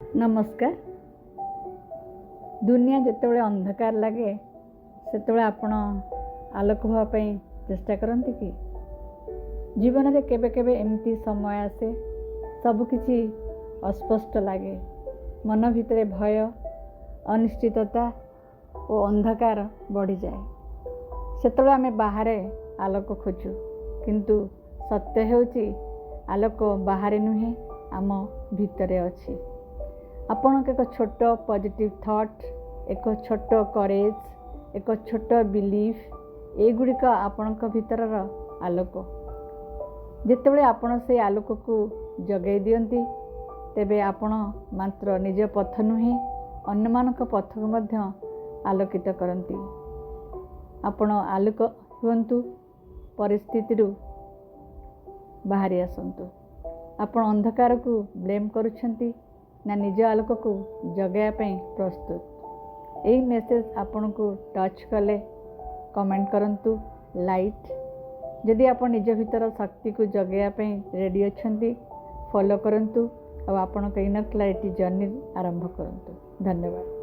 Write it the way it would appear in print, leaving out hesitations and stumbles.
नमस्कार। दुनिया जितेबाला अंधकार लगे से आपण आलोक हाँपाई चेष्टा करती कि जीवन में केबे केबे एमती समय आसे सबकि अस्पष्ट लगे, मन भितर भय, अनिश्चितता और अंधकार बढ़ी जाए। से आम बाहर आलोक खोजु, किंतु सत्य होची आलोक बाहर नुहे आम भितर अच्छी। आपण एक छोट पॉजिटिव थॉट, एक छोट करेज, एक छोट बिलीफ एगुड़िक आपण भीतर आलोक। जितेबाला आपण से आलोक को जगै दियंती तेबे आपण मात्र निज पथ नुहे अन्य मानक पथ को मध्य आलोकित करती। आपण आलोक हुंतु, परिस्थिति बाहरी आसंतु। आपण अंधकार को ब्लेम करुछंती ना निज आलोक को जगाया प्रस्तुत। यही मेसेज आपण को टच कले कमेंट करंतु, लाइट। जदि आप निज भीतर शक्ति को जगाया रेडी अच्छी फॉलो करंतु और आपण इनर क्लैरिटी जर्नी आरंभ करंतु। धन्यवाद।